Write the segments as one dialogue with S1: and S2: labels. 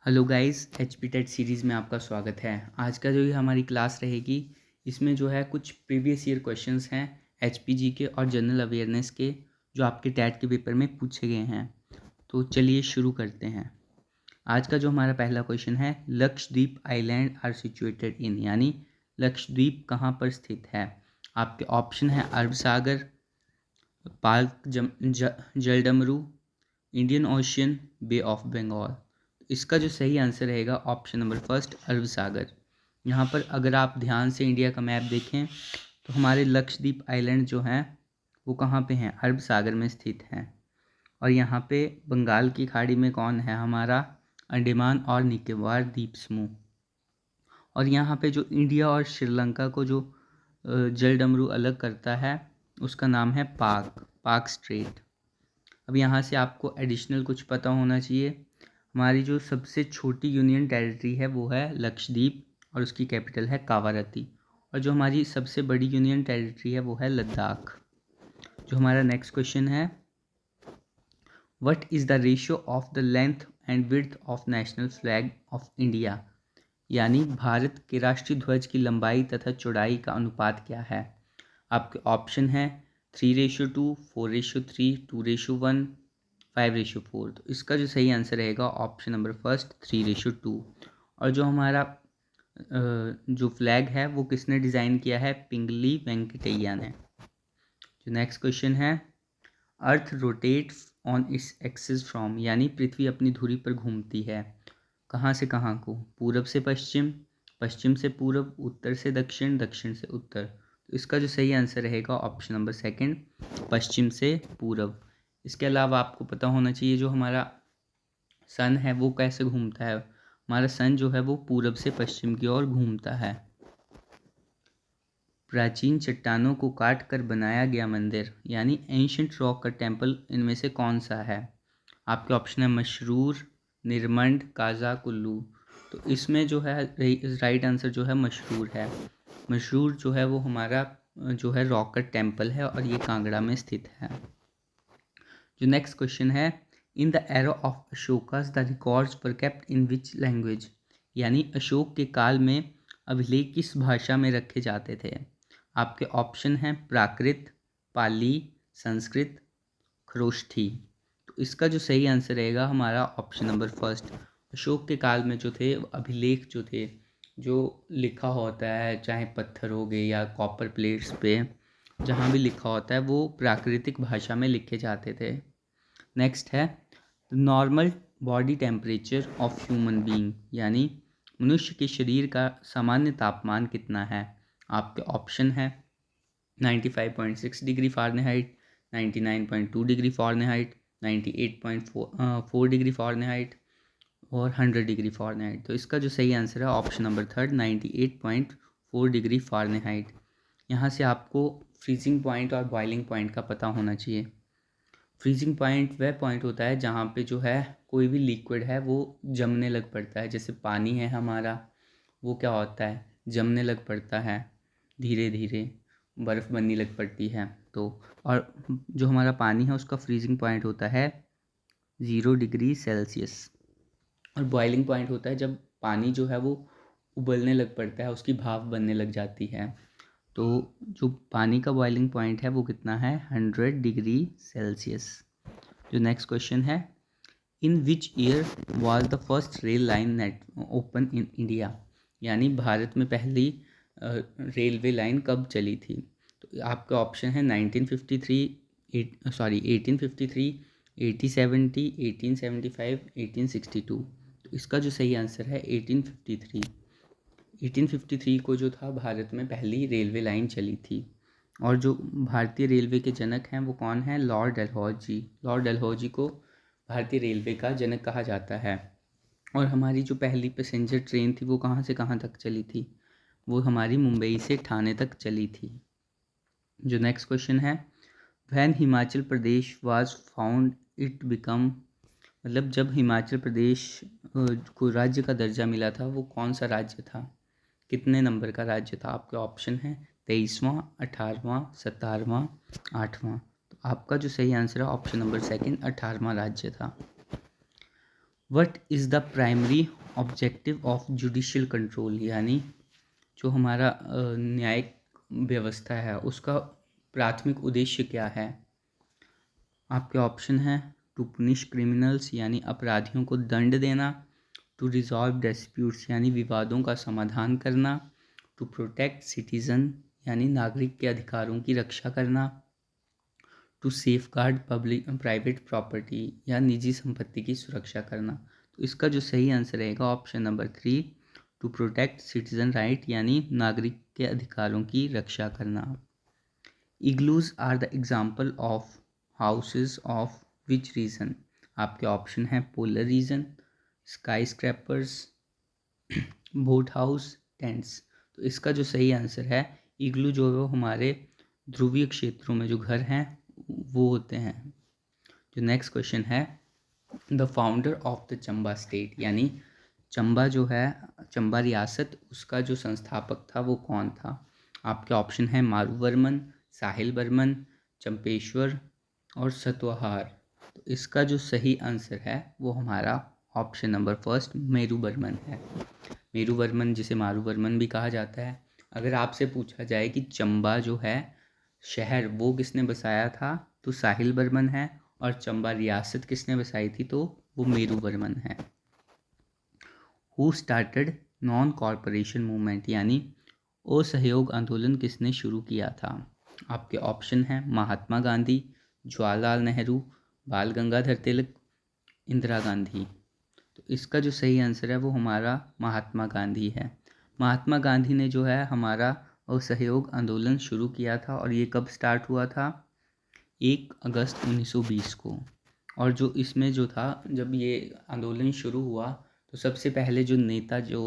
S1: Hello guys, H P TET series में आपका स्वागत है। आज का जो ये हमारी क्लास रहेगी, इसमें जो है कुछ प्रीवियस ईयर क्वेश्चंस हैं एच पी जी के और जनरल अवेयरनेस के, जो आपके टैट के पेपर में पूछे गए हैं। तो चलिए शुरू करते हैं। आज का जो हमारा पहला क्वेश्चन है, Lakshadweep island are situated in, यानी लक्षद्वीप कहाँ पर स्थित है। आपके ऑप्शन है अरब सागर, पाक जलडमरू, Indian Ocean, bay of Bengal. इसका जो सही आंसर रहेगा ऑप्शन नंबर फर्स्ट, अरब सागर। यहाँ पर अगर आप ध्यान से इंडिया का मैप देखें तो हमारे लक्षद्वीप आइलैंड जो हैं वो कहाँ पे हैं, अरब सागर में स्थित हैं। और यहाँ पे बंगाल की खाड़ी में कौन है, हमारा अंडमान और निकोबार द्वीप समूह। और यहाँ पे जो इंडिया और श्रीलंका को जो जलडमरू अलग करता है उसका नाम है पाक स्ट्रेट। अब यहाँ से आपको एडिशनल कुछ पता होना चाहिए। हमारी जो सबसे छोटी यूनियन टेरिटरी है वो है लक्षद्वीप और उसकी कैपिटल है कावारती। और जो हमारी सबसे बड़ी यूनियन टेरिटरी है वो है लद्दाख। जो हमारा नेक्स्ट क्वेश्चन है, what is the ratio of the length and width of national flag of India, यानी भारत के राष्ट्रीय ध्वज की लंबाई तथा चौड़ाई का अनुपात क्या है। आपके ऑप्शन है 3:2, 4:3, 2:1, 5:4। तो इसका जो सही आंसर रहेगा ऑप्शन नंबर फर्स्ट, 3:2। और जो हमारा जो फ्लैग है वो किसने डिज़ाइन किया है, पिंगली वेंकटैया ने। जो नेक्स्ट क्वेश्चन है, अर्थ rotates on its axis from, यानी पृथ्वी अपनी धुरी पर घूमती है कहाँ से कहाँ को, पूरब से पश्चिम, पश्चिम से पूरब, उत्तर से दक्षिण, दक्षिण से उत्तर। तो इसका जो सही आंसर रहेगा ऑप्शन नंबर सेकंड, पश्चिम से पूरब। इसके अलावा आपको पता होना चाहिए जो हमारा सन है वो कैसे घूमता है। हमारा सन जो है वो पूरब से पश्चिम की ओर घूमता है। प्राचीन चट्टानों को काट कर बनाया गया मंदिर, यानी एंशंट रॉक का टेम्पल, इनमें से कौन सा है। आपके ऑप्शन है मशरूर, निर्मंड, काजा, कुल्लू। तो इसमें जो है राइट आंसर जो है मशरूर है। मशरूर जो है वो हमारा जो है रॉक का टेम्पल है और ये कांगड़ा में स्थित है। जो नेक्स्ट क्वेश्चन है, in the era of Ashokas the records were kept in which language, यानी अशोक के काल में अभिलेख किस भाषा में रखे जाते थे। आपके ऑप्शन हैं प्राकृत, पाली, संस्कृत, खरोष्ठी। तो इसका जो सही आंसर रहेगा हमारा ऑप्शन नंबर फर्स्ट। अशोक के काल में जो थे अभिलेख जो थे, जो लिखा होता है चाहे पत्थर हो गए या कॉपर प्लेट्स पे, जहाँ भी लिखा होता है वो प्राकृतिक भाषा में लिखे जाते थे। नेक्स्ट है normal body temperature of human being, यानी मनुष्य के शरीर का सामान्य तापमान कितना है। आपके ऑप्शन है 95.6 degree Fahrenheit, 99.2 degree Fahrenheit, 98.4 degree Fahrenheit और 100 डिग्री फ़ारेनहाइट। तो इसका जो सही आंसर है option number third, 98.4 degree Fahrenheit. यहाँ से आपको फ्रीजिंग पॉइंट और बॉइलिंग पॉइंट का पता होना चाहिए। फ्रीजिंग पॉइंट वह पॉइंट होता है जहाँ पे जो है कोई भी लिक्विड है वो जमने लग पड़ता है। जैसे पानी है हमारा, वो क्या होता है, जमने लग पड़ता है, धीरे धीरे बर्फ़ बनने लग पड़ती है। तो और जो हमारा पानी है उसका फ्रीजिंग पॉइंट होता है 0 डिग्री सेल्सियस। और बॉइलिंग पॉइंट होता है जब पानी जो है वो उबलने लग पड़ता है, उसकी भाप बनने लग जाती है। तो जो पानी का बॉइलिंग पॉइंट है वो कितना है, 100 डिग्री सेल्सियस। जो नेक्स्ट क्वेश्चन है, in which year was the first rail line net open in India, यानी भारत में पहली रेलवे लाइन कब चली थी। तो आपका ऑप्शन है 1953, 1853, 1870, 1875, 1862। तो इसका जो सही आंसर है 1853। 1853 को जो था भारत में पहली रेलवे लाइन चली थी। और जो भारतीय रेलवे के जनक हैं वो कौन है, लॉर्ड डलहौजी। लॉर्ड डलहौजी को भारतीय रेलवे का जनक कहा जाता है। और हमारी जो पहली पैसेंजर ट्रेन थी वो कहाँ से कहाँ तक चली थी, वो हमारी मुंबई से ठाणे तक चली थी। जो नेक्स्ट क्वेश्चन है, when Himachal Pradesh was found it become, मतलब जब हिमाचल प्रदेश को राज्य का दर्जा मिला था वो कौन सा राज्य था, कितने नंबर का राज्य था। आपके ऑप्शन है 23वां, 18वां, 17वां, 8वां। तो आपका जो सही आंसर है ऑप्शन नंबर सेकंड, 18वां राज्य था। What is the primary objective of judicial control, यानी जो हमारा न्यायिक व्यवस्था है उसका प्राथमिक उद्देश्य क्या है। आपके ऑप्शन हैं टू पुनिश क्रिमिनल्स यानी अपराधियों को दंड देना, टू रिजॉल्व डिस्प्यूट्स यानी विवादों का समाधान करना, टू प्रोटेक्ट सिटीजन यानी नागरिक के अधिकारों की रक्षा करना, to safeguard public private property या निजी संपत्ति की सुरक्षा करना। तो इसका जो सही आंसर रहेगा option number 3, to protect citizen right यानी नागरिक के अधिकारों की रक्षा करना। Igloos are the example of houses of which region. आपके ऑप्शन हैं polar region, skyscrapers, boat house, tents. तो इसका जो सही आंसर है इग्लू जो है वो हमारे ध्रुवीय क्षेत्रों में जो घर हैं वो होते हैं। जो नेक्स्ट क्वेश्चन है the founder of the Chamba state, यानी चंबा जो है चंबा रियासत उसका जो संस्थापक था वो कौन था। आपके ऑप्शन है मारूवर्मन, साहिल बर्मन, चंपेश्वर और सतवाहार। तो इसका जो सही आंसर है वो हमारा ऑप्शन नंबर फर्स्ट मेरूवर्मन है। मेरूवर्मन जिसे मारूवर्मन भी कहा जाता है। अगर आपसे पूछा जाए कि चंबा जो है शहर वो किसने बसाया था तो साहिल बर्मन है, और चंबा रियासत किसने बसाई थी तो वो मेरूवर्मन है। Who started non corporation movement, यानी असहयोग आंदोलन किसने शुरू किया था। आपके ऑप्शन हैं महात्मा गांधी, जवाहरलाल नेहरू, बाल गंगाधर तिलक, इंदिरा गांधी। तो इसका जो सही आंसर है वो हमारा महात्मा गांधी है। महात्मा गांधी ने जो है हमारा असहयोग आंदोलन शुरू किया था, और ये कब स्टार्ट हुआ था 1 अगस्त 1920 को। और जो इसमें जो था जब ये आंदोलन शुरू हुआ तो सबसे पहले जो नेता जो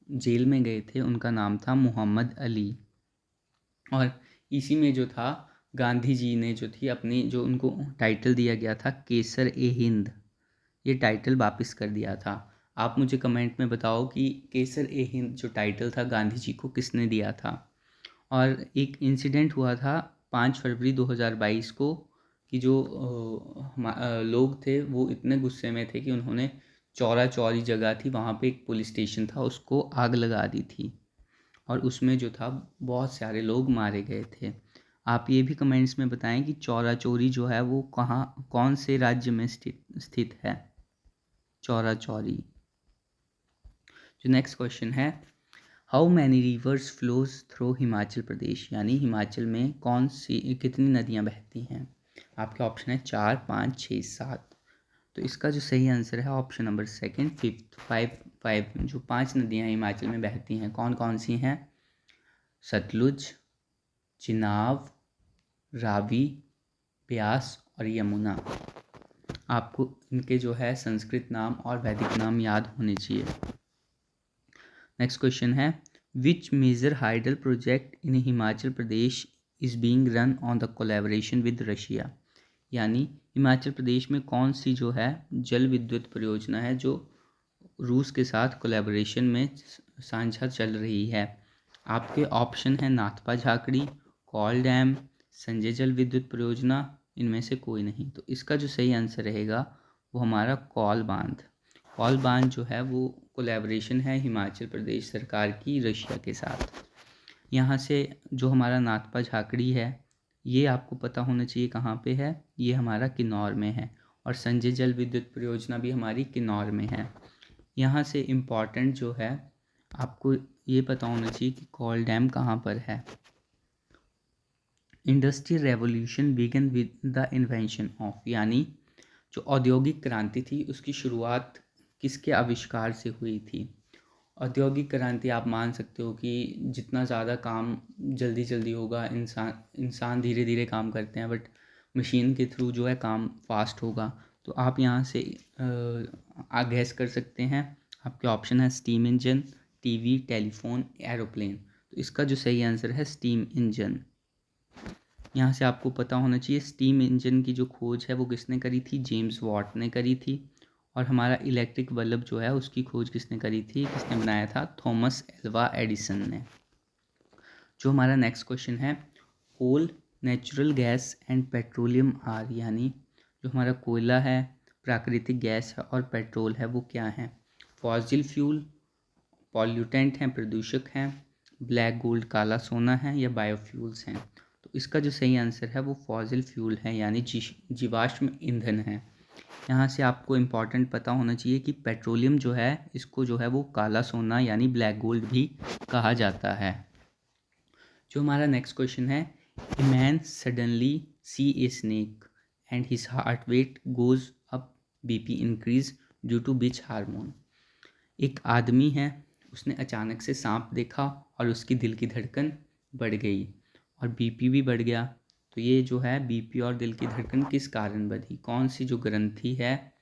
S1: जेल में गए थे उनका नाम था मोहम्मद अली, और इसी में जो था गांधी जी ने जो थी अपनी जो उनको टाइटल दिया गया था केसर ए हिंद, ये टाइटल वापस कर दिया था। आप मुझे कमेंट में बताओ कि केसर ए हिंद जो टाइटल था गांधी जी को किसने दिया था। और एक इंसिडेंट हुआ था 5 फरवरी 2022 को कि जो लोग थे वो इतने गुस्से में थे कि उन्होंने चौरा चौरी जगह थी वहाँ पे एक पुलिस स्टेशन था उसको आग लगा दी थी, और उसमें जो था बहुत सारे लोग मारे गए थे। आप ये भी कमेंट्स में बताएं कि चौरा चौरी जो है वो कहाँ कौन से राज्य में स्थित है चौरा चौरी। जो नेक्स्ट क्वेश्चन है how many rivers flows through Himachal Pradesh, यानी हिमाचल में कौन सी कितनी नदियाँ बहती हैं। आपके ऑप्शन है 4, 5, 6, 7। तो इसका जो सही आंसर है ऑप्शन नंबर सेकंड, फिफ्थ, 5। जो 5 नदियाँ हिमाचल में बहती हैं कौन कौन सी हैं, सतलुज, चिनाब, रावी, ब्यास और यमुना। आपको इनके जो है संस्कृत नाम और वैदिक नाम याद होने चाहिए। नेक्स्ट क्वेश्चन है which major hydel project in Himachal Pradesh is being run on the collaboration with Russia, यानी हिमाचल प्रदेश में कौन सी जो है जल विद्युत परियोजना है जो रूस के साथ कोलैबोरेशन में साझा चल रही है। आपके ऑप्शन है नाथपा झाकड़ी, कॉल डैम, संजय जल विद्युत परियोजना, इनमें से कोई नहीं। तो इसका जो सही आंसर रहेगा वो हमारा कॉल बांध। कॉल बांध जो है वो कोलैबोरेशन है हिमाचल प्रदेश सरकार की रशिया के साथ। यहाँ से जो हमारा नाथपा झाकड़ी है ये आपको पता होना चाहिए कहाँ पे है, ये हमारा किन्नौर में है, और संजय जल विद्युत परियोजना भी हमारी किन्नौर में है। यहाँ से इम्पॉर्टेंट जो है आपको ये पता होना चाहिए कि कॉल डैम कहाँ पर है। Industrial revolution began with the invention of, यानी जो औद्योगिक क्रांति थी उसकी शुरुआत किसके आविष्कार से हुई थी। औद्योगिक क्रांति आप मान सकते हो कि जितना ज़्यादा काम जल्दी जल्दी होगा, इंसान धीरे धीरे काम करते हैं बट मशीन के थ्रू जो है काम फास्ट होगा। तो आप यहाँ से गैस कर सकते हैं। आपके ऑप्शन है steam engine, TV, telephone, aeroplane. तो इसका जो सही आंसर है स्टीम इंजन। यहाँ से आपको पता होना चाहिए स्टीम इंजन की जो खोज है वो किसने करी थी, जेम्स वॉट ने करी थी। और हमारा इलेक्ट्रिक बल्ब जो है उसकी खोज किसने करी थी, किसने बनाया था, थॉमस एल्वा एडिसन ने। जो हमारा नेक्स्ट क्वेश्चन है coal, natural gas and petroleum are, यानी जो हमारा कोयला है, प्राकृतिक गैस है और पेट्रोल है वो क्या है? फॉसिल फ्यूल, पॉल्यूटेंट हैं, प्रदूषक हैं, ब्लैक गोल्ड काला सोना है, या बायोफ्यूल्स हैं? तो इसका जो सही आंसर है वो फॉसिल फ्यूल है, यानी जीवाश्म ईंधन है। यहाँ से आपको इम्पॉर्टेंट पता होना चाहिए कि पेट्रोलियम जो है इसको जो है वो काला सोना यानी ब्लैक गोल्ड भी कहा जाता है। जो हमारा नेक्स्ट क्वेश्चन है, a man suddenly see a snake and his heart rate goes up, BP increase due to which hormone? एक आदमी है, उसने अचानक से सांप देखा और उसकी दिल की धड़कन बढ़ गई और बीपी भी बढ़ गया। तो ये जो है बीपी और दिल की धड़कन किस कारण बढ़ी? कौन सी जो ग्रंथि है,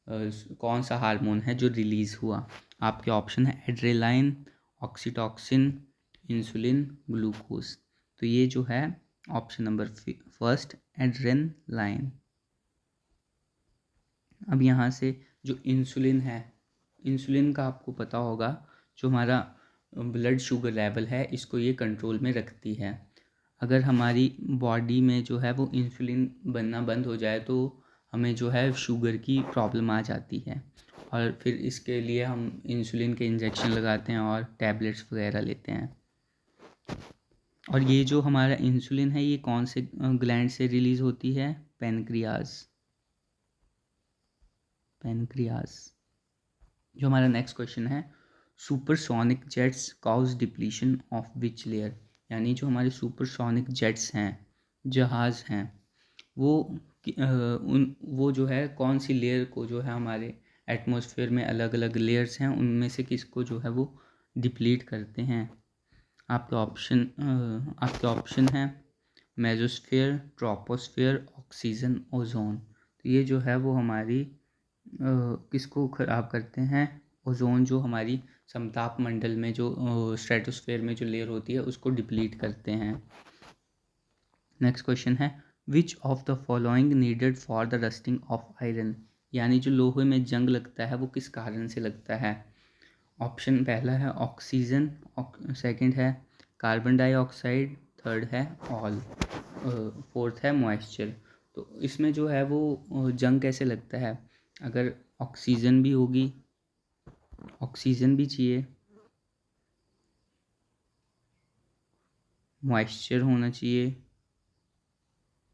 S1: कौन सा हार्मोन है जो रिलीज़ हुआ? आपके ऑप्शन है एड्रेनालाइन, ऑक्सीटॉसिन, इंसुलिन, ग्लूकोज। तो ये जो है ऑप्शन नंबर फर्स्ट, एड्रेनालाइन। अब यहाँ से जो इंसुलिन है, इंसुलिन का आपको पता होगा, जो हमारा ब्लड शुगर लेवल है इसको ये कंट्रोल में रखती है। अगर हमारी बॉडी में जो है वो इंसुलिन बनना बंद हो जाए तो हमें जो है शुगर की प्रॉब्लम आ जाती है, और फिर इसके लिए हम इंसुलिन के इंजेक्शन लगाते हैं और टैबलेट्स वगैरह लेते हैं। और ये जो हमारा इंसुलिन है ये कौन से ग्लैंड से रिलीज़ होती है? पैनक्रियाज। जो हमारा नेक्स्ट क्वेश्चन है, supersonic jets cause depletion of which layer? यानी जो हमारे सुपरसोनिक जेट्स हैं, जहाज़ हैं, वो जो है कौन सी लेयर को जो है हमारे एटमॉस्फेयर में अलग अलग लेयर्स हैं उनमें से किसको जो है वो डिप्लीट करते हैं? आपके ऑप्शन हैं मेसोस्फेयर, ट्रोपोस्फेयर, ऑक्सीजन, ओजोन। तो ये जो है वो हमारी किसको ख़राब करते हैं? ओजोन, जो हमारी समताप मंडल में जो स्ट्रेटोस्फेयर में जो लेयर होती है उसको डिप्लीट करते हैं। नेक्स्ट क्वेश्चन है, which of the following needed for the rusting of iron? यानी जो लोहे में जंग लगता है वो किस कारण से लगता है? ऑप्शन पहला है ऑक्सीजन, सेकंड है कार्बन डाइऑक्साइड, थर्ड है ऑल, फोर्थ है मॉइस्चर। तो इसमें जो है वो जंग कैसे लगता है? अगर ऑक्सीजन भी होगी, ऑक्सीजन भी चाहिए, मॉइस्चर होना चाहिए,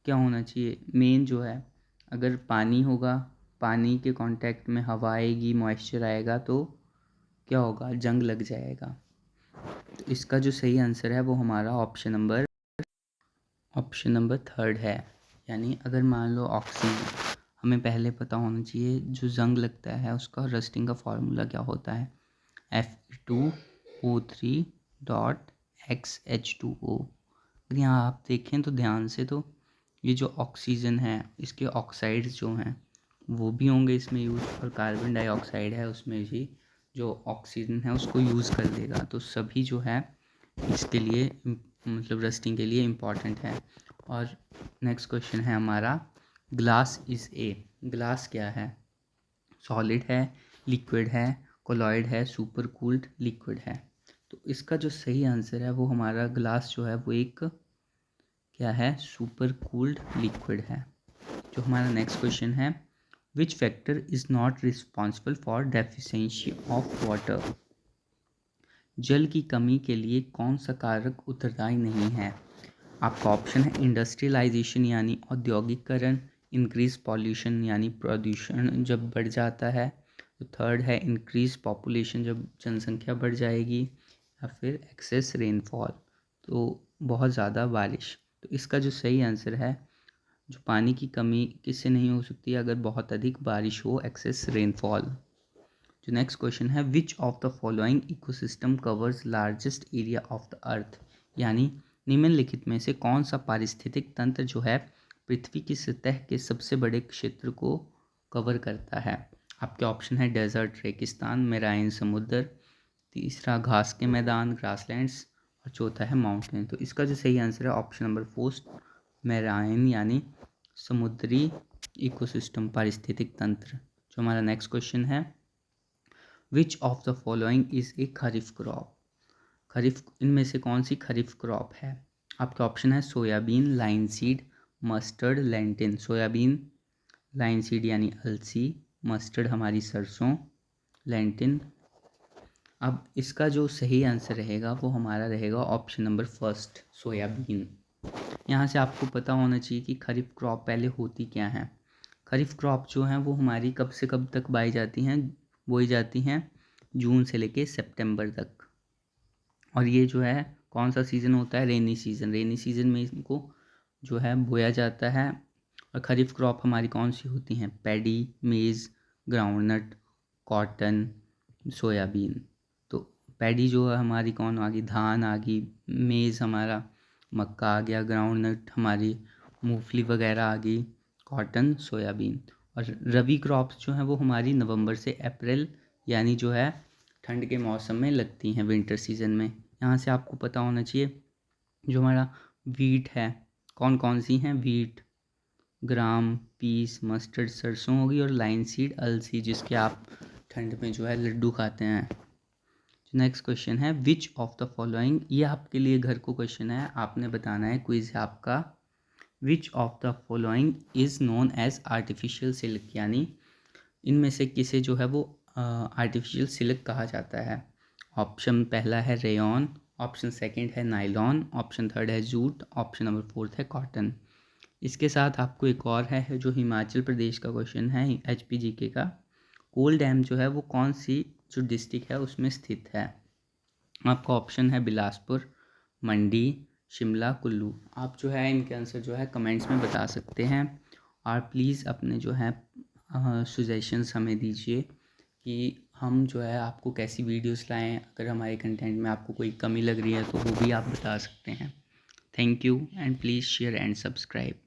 S1: क्या होना चाहिए? मेन जो है, अगर पानी होगा, पानी के कांटेक्ट में हवा आएगी, मॉइस्चर आएगा तो क्या होगा? जंग लग जाएगा। तो इसका जो सही आंसर है वो हमारा ऑप्शन नंबर थर्ड है। यानी अगर मान लो ऑक्सीजन, हमें पहले पता होना चाहिए जो जंग लगता है उसका रस्टिंग का फार्मूला क्या होता है? Fe2O3.XH2O। अगर यहाँ आप देखें तो ध्यान से, तो ये जो ऑक्सीजन है इसके ऑक्साइड्स जो हैं वो भी होंगे इसमें यूज़, और कार्बन डाइऑक्साइड है उसमें भी जो ऑक्सीजन है उसको यूज़ कर लेगा। तो सभी जो है इसके लिए मतलब रस्टिंग के लिए इम्पॉर्टेंट है। और नेक्स्ट क्वेश्चन है हमारा, ग्लास इज़ ए, ग्लास क्या है? सॉलिड है, लिक्विड है, कोलॉइड है, सुपर कूल्ड लिक्विड है? तो इसका जो सही आंसर है वो हमारा ग्लास जो है वो एक क्या है? सुपर कूल्ड लिक्विड है। जो हमारा नेक्स्ट क्वेश्चन है, which factor is not responsible for deficiency of water? जल की कमी के लिए कौन सा कारक उत्तरदायी नहीं है? आपका ऑप्शन है इंडस्ट्रियलाइजेशन यानी औद्योगिकरण, इंक्रीज पॉल्यूशन यानी प्रदूषण जब बढ़ जाता है, तो थर्ड है इंक्रीज पॉपुलेशन जब जनसंख्या बढ़ जाएगी, या फिर एक्सेस रेनफॉल, तो बहुत ज़्यादा बारिश। तो इसका जो सही आंसर है, जो पानी की कमी किससे नहीं हो सकती? अगर बहुत अधिक बारिश हो, एक्सेस रेनफॉल। जो नेक्स्ट क्वेश्चन है, which of the following ecosystem covers largest area of the earth? यानी निम्नलिखित में से कौन सा पारिस्थितिक तंत्र जो है पृथ्वी की सतह के सबसे बड़े क्षेत्र को कवर करता है? आपके ऑप्शन है डेजर्ट, रेगिस्तान, मेराइन समुद्र, तीसरा घास के मैदान, ग्रासलैंड्स, और चौथा है माउंटेन। तो इसका जो सही आंसर है ऑप्शन नंबर फोर्थ, मेराइन यानी समुद्री इकोसिस्टम, पारिस्थितिक तंत्र। जो हमारा नेक्स्ट क्वेश्चन है, which of the following is a kharif crop? Kharif, इनमें से कौन सी खरीफ क्रॉप है? आपके ऑप्शन है soybean, linseed, mustard, lentil. Soybean, linseed यानी अलसी, मस्टर्ड हमारी सरसों, लेंटिन। अब इसका जो सही आंसर रहेगा वो हमारा रहेगा ऑप्शन नंबर फर्स्ट, सोयाबीन। यहाँ से आपको पता होना चाहिए कि खरीफ क्रॉप पहले होती क्या है। खरीफ क्रॉप जो है वो हमारी कब से कब तक बोई जाती हैं, जून से लेके सितंबर तक। और ये जो है कौन सा सीज़न होता है, रेनी सीज़न में इनको जो है बोया जाता है। और खरीफ क्रॉप हमारी कौन सी होती हैं, पैडी, मेज़, ग्राउंडनट, कॉटन, सोयाबीन। तो पैडी जो है हमारी कौन आ गई, धान आ गई, मेज़ हमारा मक्का आ गया, ग्राउंडनट हमारी मूंगफली वगैरह आ गई, कॉटन सोयाबीन। और रबी क्रॉप्स जो हैं वो हमारी नवंबर से अप्रैल यानी जो है ठंड के मौसम में लगती हैं, विंटर सीज़न में। यहाँ से आपको पता होना चाहिए जो हमारा वीट है, कौन कौन सी हैं, वीट, ग्राम, पीस, मस्टर्ड सरसों होगी, और लाइन सीड अलसी जिसके आप ठंड में जो है लड्डू खाते हैं। नेक्स्ट क्वेश्चन है विच ऑफ द फॉलोइंग, ये आपके लिए घर को क्वेश्चन है, आपने बताना है, क्विज है आपका। Which of the following is known as artificial silk, यानी इनमें से किसे जो है वो आर्टिफिशियल सिल्क कहा जाता है। ऑप्शन पहला है रेयॉन, ऑप्शन सेकंड है नायलॉन, ऑप्शन थर्ड है जूट, ऑप्शन नंबर फोर्थ है कॉटन। इसके साथ आपको एक और है जो हिमाचल प्रदेश का क्वेश्चन है, HPGK का। कोल डैम जो है वो कौन सी जो डिस्ट्रिक्ट है उसमें स्थित है। आपका ऑप्शन है बिलासपुर, मंडी, शिमला, कुल्लू। आप जो है इनके आंसर जो है कमेंट्स में बता सकते हैं। और प्लीज़ अपने जो है सजेशंस हमें दीजिए कि हम जो है आपको कैसी वीडियोस लाएं। अगर हमारे कंटेंट में आपको कोई कमी लग रही है तो वो भी आप बता सकते हैं। Thank you and please share and subscribe.